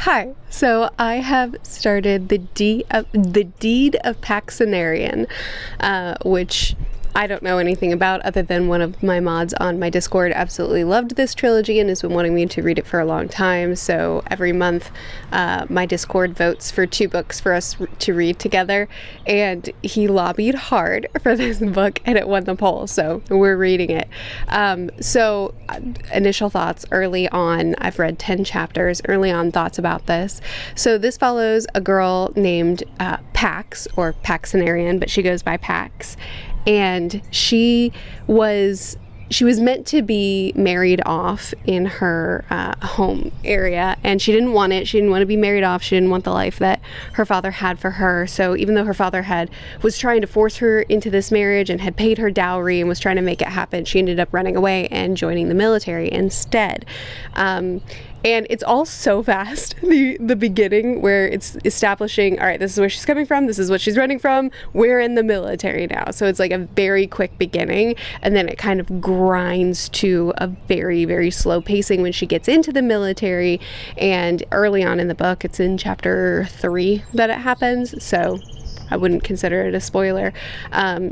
Hi, so I have started the Deed of Paxenarian, which I don't know anything about other than one of my mods on my Discord absolutely loved this trilogy and has been wanting me to read it for a long time. So every month my Discord votes for 2 books for us to read together, and he lobbied hard for this book and it won the poll, so we're reading it. So initial thoughts early on, I've read 10 chapters, early on thoughts about this. So this follows a girl named Pax, or Paxenarian, but she goes by Pax. And she was meant to be married off in her home area, and she didn't want it. She didn't want to be married off. She didn't want the life that her father had for her. So even though her father was trying to force her into this marriage and had paid her dowry and was trying to make it happen, she ended up running away and joining the military instead. And it's all so fast, the beginning, where it's establishing, all right, this is where she's coming from, this is what she's running from, we're in the military now. So it's like a very quick beginning, and then it kind of grinds to a very, very slow pacing when she gets into the military. And early on in the book, it's in chapter 3 that it happens, so I wouldn't consider it a spoiler.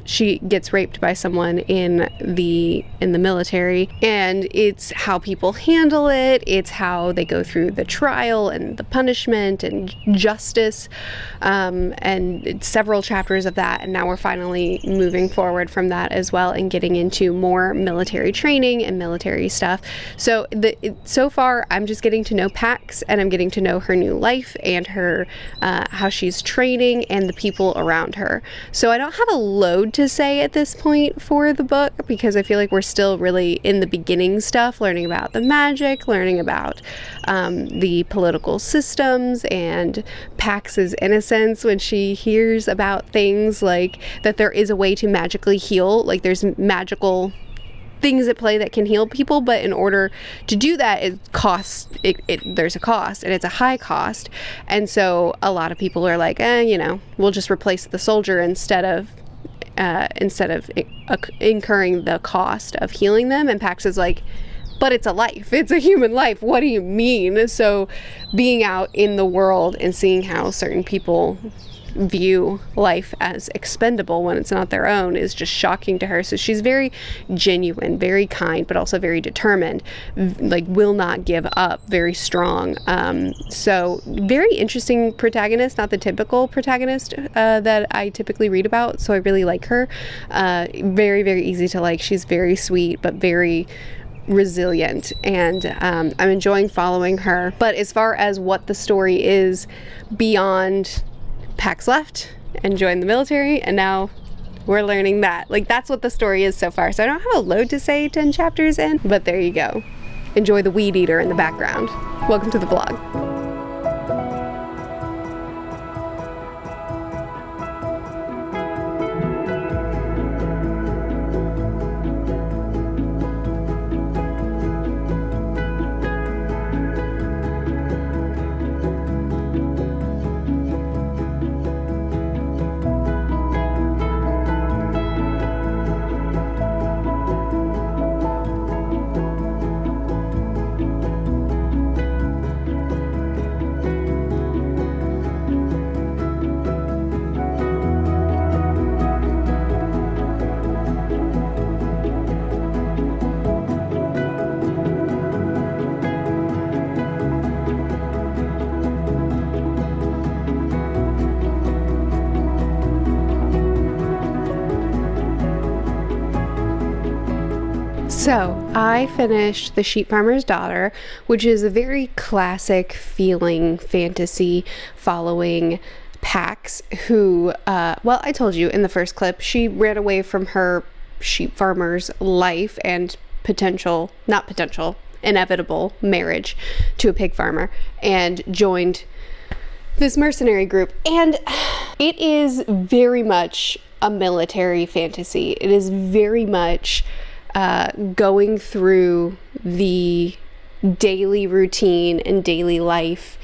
She gets raped by someone in the military, and it's how people handle it. It's how they go through the trial and the punishment and justice, and it's several chapters of that. And now we're finally moving forward from that as well and getting into more military training and military stuff. So so far, I'm just getting to know Pax, and I'm getting to know her new life and her how she's training and the people around her. So I don't have a load to say at this point for the book, because I feel like we're still really in the beginning stuff, learning about the magic, learning about the political systems, and Pax's innocence when she hears about things like that there is a way to magically heal, like there's magical things at play that can heal people, but in order to do that, there's a cost, and it's a high cost. And so a lot of people are like, we'll just replace the soldier instead of incurring the cost of healing them. And Pax is like, but it's a life, it's a human life, what do you mean? So being out in the world and seeing how certain people view life as expendable when it's not their own is just shocking to her. So she's very genuine, very kind, but also very determined, like will not give up, very strong. So very interesting protagonist, not the typical protagonist that I typically read about. So I really like her. Very, very easy to like. She's very sweet, but very resilient, and I'm enjoying following her. But as far as what the story is beyond Pax left and joined the military, and now we're learning that. Like, that's what the story is so far. So I don't have a load to say 10 chapters in, but there you go. Enjoy the weed eater in the background. Welcome to the vlog. So I finished The Sheepfarmer's Daughter, which is a very classic feeling fantasy following Pax, who, I told you in the first clip, she ran away from her sheep farmer's life and inevitable marriage to a pig farmer, and joined this mercenary group. And it is very much a military fantasy. It is very much going through the daily routine and daily life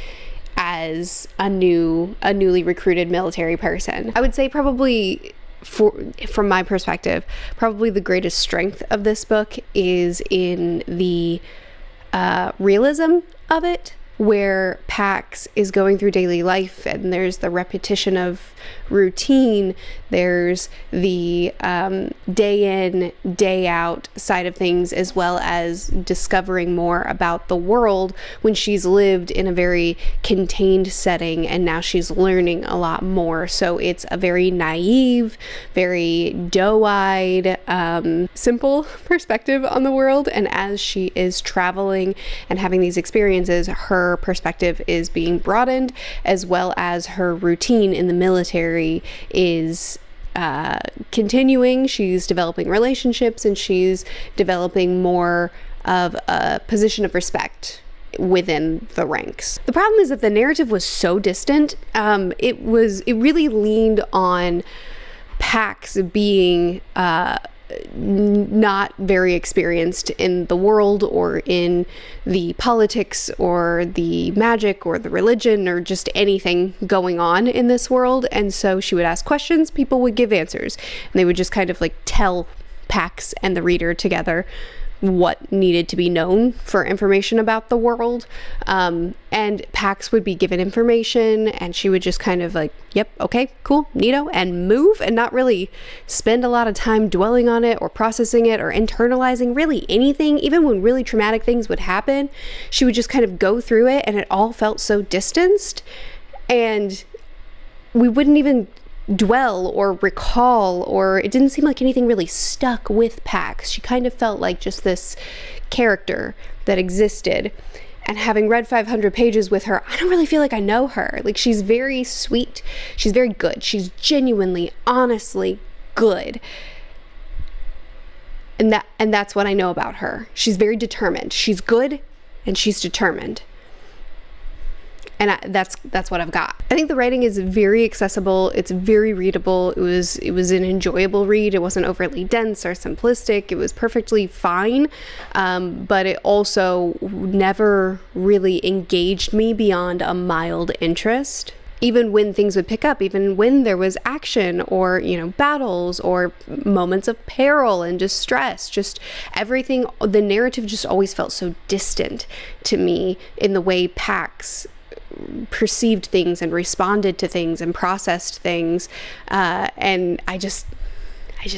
as a newly recruited military person. I would say probably, from my perspective, probably the greatest strength of this book is in the realism of it, where Pax is going through daily life, and there's the repetition of routine, there's the day in, day out side of things, as well as discovering more about the world when she's lived in a very contained setting, and now she's learning a lot more. So it's a very naive, very doe-eyed, simple perspective on the world, and as she is traveling and having these experiences, her perspective is being broadened, as well as her routine in the military is continuing. She's developing relationships, and she's developing more of a position of respect within the ranks. The problem is that the narrative was so distant. It really leaned on Pax being not very experienced in the world, or in the politics, or the magic, or the religion, or just anything going on in this world. And so she would ask questions, people would give answers, and they would just kind of like tell Pax and the reader together what needed to be known for information about the world. And Pax would be given information, and she would just kind of like, yep, okay, cool, neato, and move, and not really spend a lot of time dwelling on it or processing it or internalizing really anything. Even when really traumatic things would happen, she would just kind of go through it, and it all felt so distanced, and we wouldn't even dwell or recall, or it didn't seem like anything really stuck with Pax. She kind of felt like just this character that existed. And having read 500 pages with her, I don't really feel like I know her. Like, she's very sweet, she's very good, she's genuinely, honestly good. And that's what I know about her. She's very determined. She's good, and she's determined. And that's what I've got. I think the writing is very accessible. It's very readable. It was an enjoyable read. It wasn't overly dense or simplistic. It was perfectly fine, but it also never really engaged me beyond a mild interest. Even when things would pick up, even when there was action, or, you know, battles, or moments of peril and distress, just everything, the narrative just always felt so distant to me in the way Pax perceived things and responded to things and processed things, and I just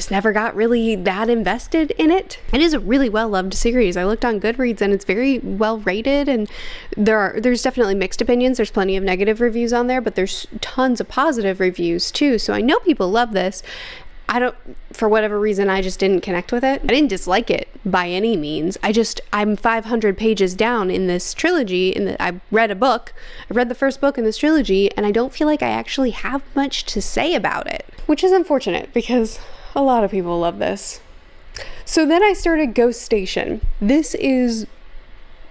never got really that invested in it. It is a really well-loved series. I looked on Goodreads, and it's very well rated, and there's definitely mixed opinions. There's plenty of negative reviews on there, but there's tons of positive reviews too, so I know people love this. For whatever reason, I just didn't connect with it. I didn't dislike it by any means. I'm 500 pages down in this trilogy, I read the first book in this trilogy, and I don't feel like I actually have much to say about it, which is unfortunate because a lot of people love this. So then I started Ghost Station. This is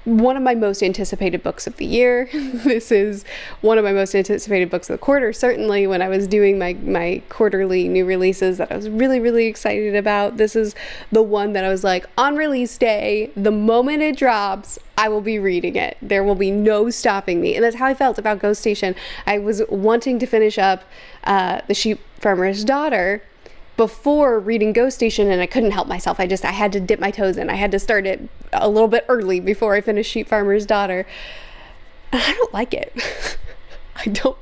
one of my most anticipated books of the year. This is one of my most anticipated books of the quarter, certainly when I was doing my quarterly new releases that I was really, really excited about. This is the one that I was like, on release day, the moment it drops, I will be reading it. There will be no stopping me. And that's how I felt about Ghost Station. I was wanting to finish up The Sheepfarmer's Daughter before reading Ghost Station, and I couldn't help myself. I had to dip my toes in. I had to start it a little bit early before I finished Sheepfarmer's Daughter. And I don't like it. I don't.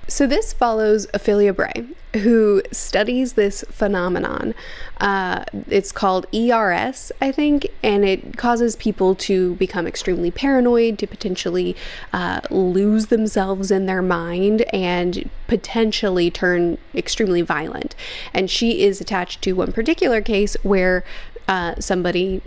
So this follows Ophelia Bray, who studies this phenomenon. It's called ERS, I think, and it causes people to become extremely paranoid, to potentially lose themselves in their mind, and potentially turn extremely violent. And she is attached to one particular case where somebody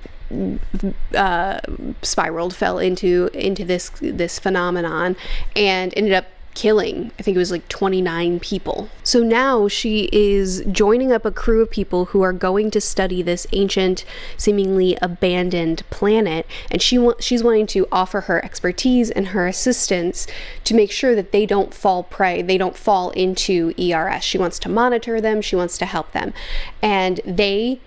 fell into this phenomenon and ended up killing, I think it was like 29 people. So now she is joining up a crew of people who are going to study this ancient, seemingly abandoned planet, and she's wanting to offer her expertise and her assistance to make sure that they don't fall into ERS. She wants to monitor them, she wants to help them, and they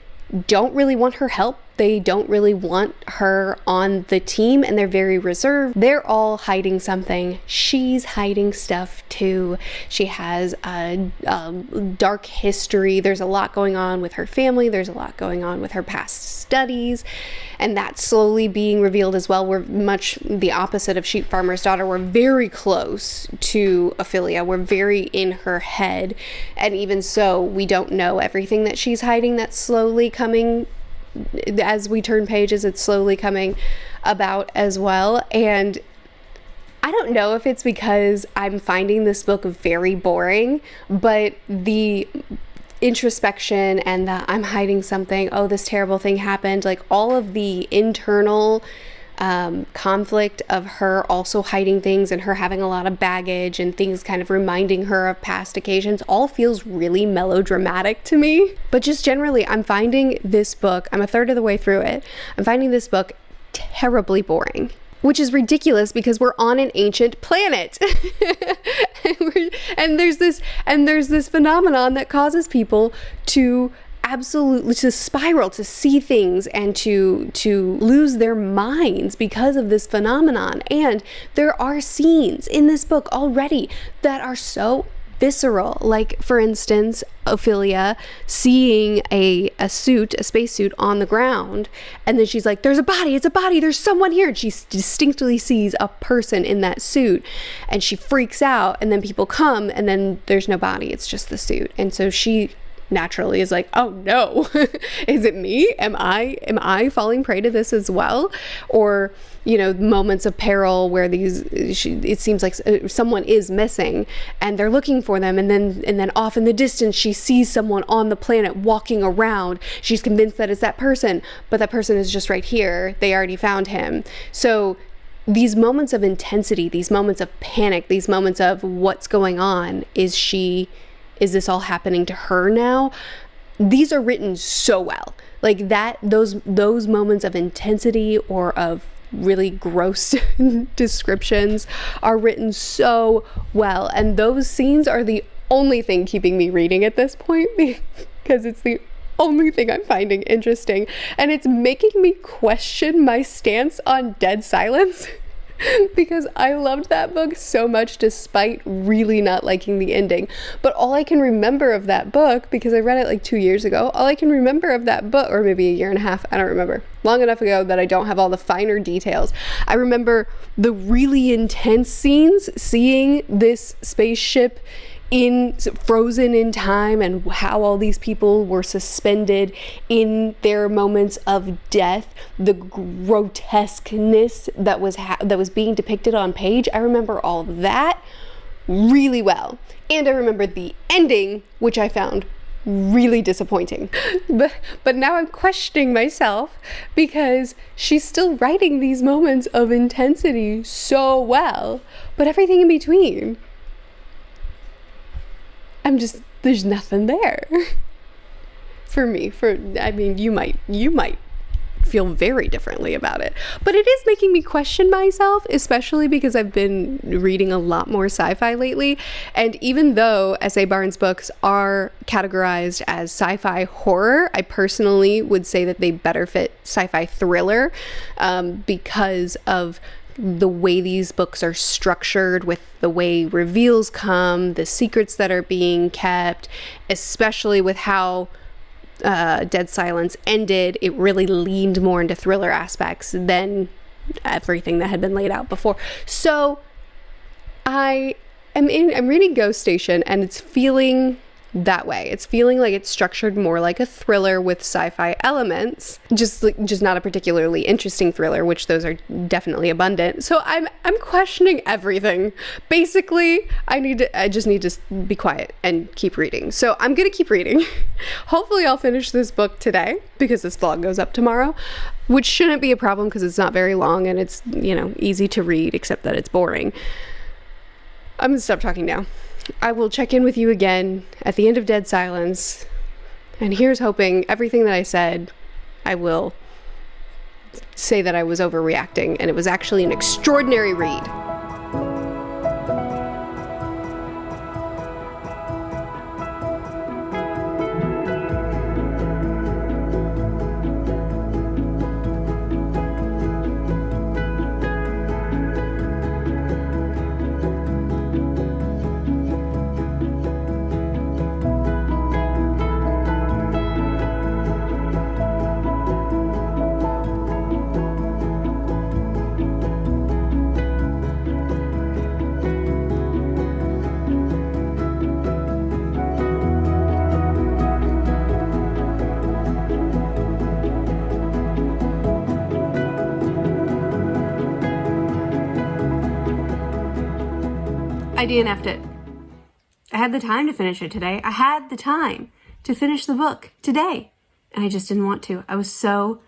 don't really want her help They don't really want her on the team, and they're very reserved. They're all hiding something. She's hiding stuff too. She has a dark history. There's a lot going on with her family. There's a lot going on with her past studies, and that's slowly being revealed as well. We're much the opposite of Sheepfarmer's daughter. We're very close to Ophelia. We're very in her head, and even so, we don't know everything that she's hiding. That's slowly coming. As we turn pages, it's slowly coming about as well. And I don't know if it's because I'm finding this book very boring, but the introspection and the I'm hiding something, oh, this terrible thing happened, like all of the internal conflict of her also hiding things and her having a lot of baggage and things kind of reminding her of past occasions all feels really melodramatic to me. But just generally, I'm finding this book, I'm a third of the way through it, I'm finding this book terribly boring. Which is ridiculous because we're on an ancient planet. and there's this phenomenon that causes people to absolutely to spiral, to see things and to lose their minds because of this phenomenon. And there are scenes in this book already that are so visceral, like for instance Ophelia seeing a spacesuit on the ground, and then she's like, there's a body, it's a body, there's someone here, and she distinctly sees a person in that suit, and she freaks out, and then people come, and then there's no body, it's just the suit. And so she naturally is like, oh no, is it me? Am I falling prey to this as well? Or, you know, moments of peril where it seems like someone is missing and they're looking for them, and then off in the distance she sees someone on the planet walking around. She's convinced that it's that person, but that person is just right here. They already found him. So these moments of intensity, these moments of panic, these moments of what's going on, is this all happening to her now? These are written so well. Like that, those moments of intensity or of really gross descriptions are written so well. And those scenes are the only thing keeping me reading at this point, because it's the only thing I'm finding interesting. And it's making me question my stance on dead silence. Because I loved that book so much despite really not liking the ending. But all I can remember of that book, because I read it like 2 years ago, all I can remember of that book, or maybe a year and a half, I don't remember, long enough ago that I don't have all the finer details. I remember the really intense scenes, seeing this spaceship frozen in time, and how all these people were suspended in their moments of death, the grotesqueness that was being depicted on page. I remember all of that really well, and I remember the ending, which I found really disappointing. But now I'm questioning myself, because she's still writing these moments of intensity so well, but everything in between, there's nothing there for me. I mean, you might feel very differently about it, but it is making me question myself, especially because I've been reading a lot more sci-fi lately. And even though S.A. Barnes books are categorized as sci-fi horror, I personally would say that they better fit sci-fi thriller, because of the way these books are structured, with the way reveals come, the secrets that are being kept, especially with how Dead Silence ended. It really leaned more into thriller aspects than everything that had been laid out before. So I'm reading Ghost Station, and it's feeling that way. It's feeling like it's structured more like a thriller with sci-fi elements, just not a particularly interesting thriller, which those are definitely abundant. So I'm questioning everything. Basically, I just need to be quiet and keep reading. So I'm gonna keep reading. Hopefully I'll finish this book today, because this vlog goes up tomorrow, which shouldn't be a problem because it's not very long and it's, you know, easy to read, except that it's boring. I'm gonna stop talking now. I will check in with you again at the end of Dead Silence, and here's hoping everything that I said, I will say that I was overreacting and it was actually an extraordinary read. I DNF'd it. I had the time to finish it today. I had the time to finish the book today, and I just didn't want to. I was so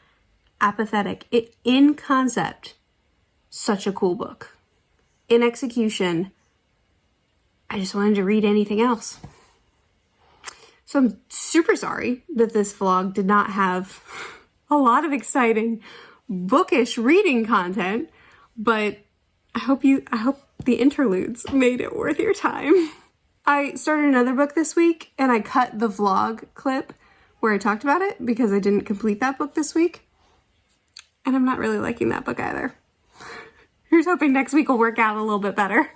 apathetic. In concept, such a cool book. In execution, I just wanted to read anything else. So I'm super sorry that this vlog did not have a lot of exciting bookish reading content, but I hope the interludes made it worth your time. I started another book this week and I cut the vlog clip where I talked about it because I didn't complete that book this week. And I'm not really liking that book either. Here's hoping next week will work out a little bit better.